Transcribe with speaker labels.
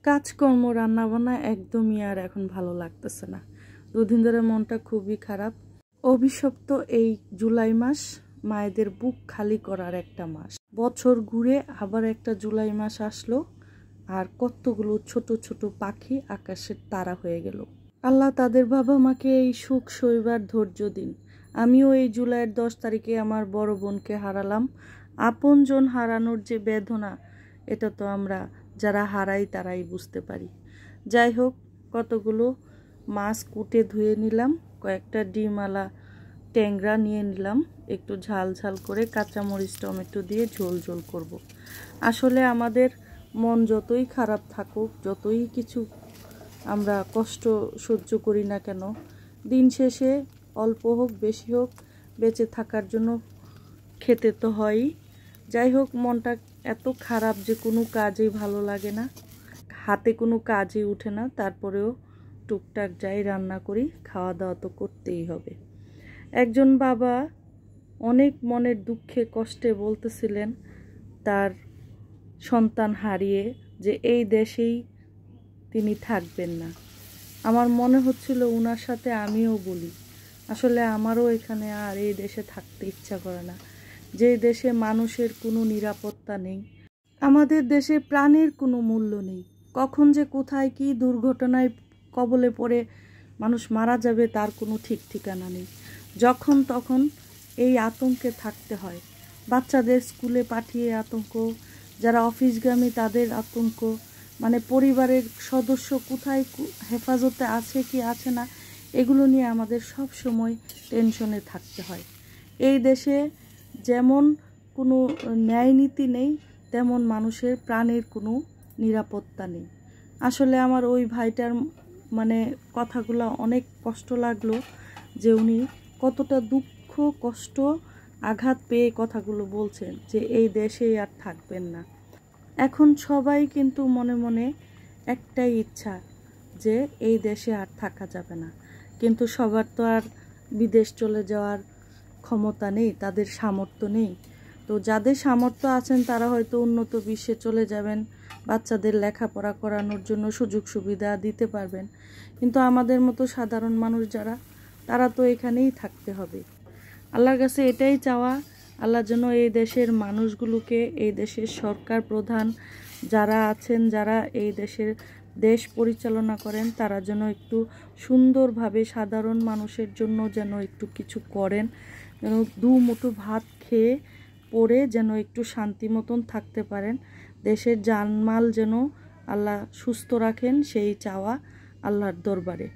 Speaker 1: কাজকর্ম রান্নাবান্না একদমই আর এখন ভালো লাগতেছে না। দুদিন ধরে মনটা খুবই খারাপ। অভিশপ্ত এই জুলাই মাস মায়েদের বুক খালি করার একটা মাস। বছর ঘুরে আবার একটা জুলাই মাস আসলো, আর কতগুলো ছোট ছোট পাখি আকাশের তারা হয়ে গেল। আল্লাহ তাদের বাবা মাকে এই সুখ সইবার ধৈর্য দিন। আমিও এই জুলাইয়ের 10 তারিখে আমার বড় বোনকে হারালাম। আপনজন হারানোর যে বেদনা, এটা তো আমরা যারা হারাই তারাই বুঝতে পারি। যাই হোক, কতগুলো মাছ কুটে ধুয়ে নিলাম, কয়েকটা ডিমওয়ালা ট্যাংরা নিয়ে নিলাম, একটু ঝাল ঝাল করে কাঁচামরিচ টমেটো দিয়ে ঝোল ঝোল করব। আসলে আমাদের মন যতই খারাপ থাকুক, যতই কিছু আমরা কষ্ট সহ্য করি না কেন, দিন শেষে অল্প হোক বেশি হোক বেঁচে থাকার জন্য খেতে তো হয়ই। যাই হোক, মনটা এত খারাপ যে কোনো কাজেই ভালো লাগে না, হাতে কোনো কাজই উঠে না। তারপরেও টুকটাক যাই রান্না করি, খাওয়া দাওয়া তো করতেই হবে। একজন বাবা অনেক মনের দুঃখে কষ্টে বলতেছিলেন তার সন্তান হারিয়ে যে এই দেশেই তিনি থাকবেন না। আমার মনে হচ্ছিল ওনার সাথে আমিও বলি, আসলে আমারও এখানে আর এই দেশে থাকতে ইচ্ছা করে না, যে দেশে মানুষের কোনো নিরাপত্তা নেই। আমাদের দেশে প্রাণের কোনো মূল্য নেই। কখন যে কোথায় কি দুর্ঘটনায় কবলে পড়ে মানুষ মারা যাবে তার কোনো ঠিক ঠিকানা নেই। যখন তখন এই আতঙ্কে থাকতে হয়। বাচ্চাদের স্কুলে পাঠিয়ে আতঙ্ক, যারা অফিসগামী তাদের আতঙ্ক, মানে পরিবারের সদস্য কোথায় হেফাজতে আছে কি আছে না, এগুলো নিয়ে আমাদের সব সময় টেনশনে থাকতে হয়। এই দেশে যেমন কোনো ন্যায় নীতি নেই, তেমন মানুষের প্রাণের কোনো নিরাপত্তা নেই। আসলে আমার ওই ভাইটার মানে কথাগুলো অনেক কষ্ট লাগলো, যে উনি কতটা দুঃখ কষ্ট আঘাত পেয়ে কথাগুলো বলছেন যে এই দেশে আর থাকবেন না। এখন সবাই কিন্তু মনে মনে একটাই ইচ্ছা যে এই দেশে আর থাকা যাবে না, কিন্তু সবার তো আর বিদেশ চলে যাওয়ার ক্ষমতা নেই, তাদের সামর্থ্য নেই। তো যাদের সামর্থ্য আছেন তারা হয়তো উন্নত বিশ্বে চলে যাবেন, বাচ্চাদের লেখাপড়া করানোর জন্য সুযোগ সুবিধা দিতে পারবেন, কিন্তু আমাদের মতো সাধারণ মানুষ যারা, তারা তো এখানেই থাকতে হবে। আল্লাহর কাছে এটাই চাওয়া, আল্লাহ যেন এই দেশের মানুষগুলোকে, এই দেশের সরকার প্রধান যারা আছেন, যারা এই দেশ পরিচালনা করেন, তারা যেন একটু সুন্দরভাবে সাধারণ মানুষের জন্য যেন একটু কিছু করেন, যেন দু মুঠো ভাত খেয়ে পরে যেন একটু শান্তি মতন থাকতে পারেন। দেশের জানমাল যেন আল্লাহ সুস্থ রাখেন, সেই চাওয়া আল্লাহর দরবারে।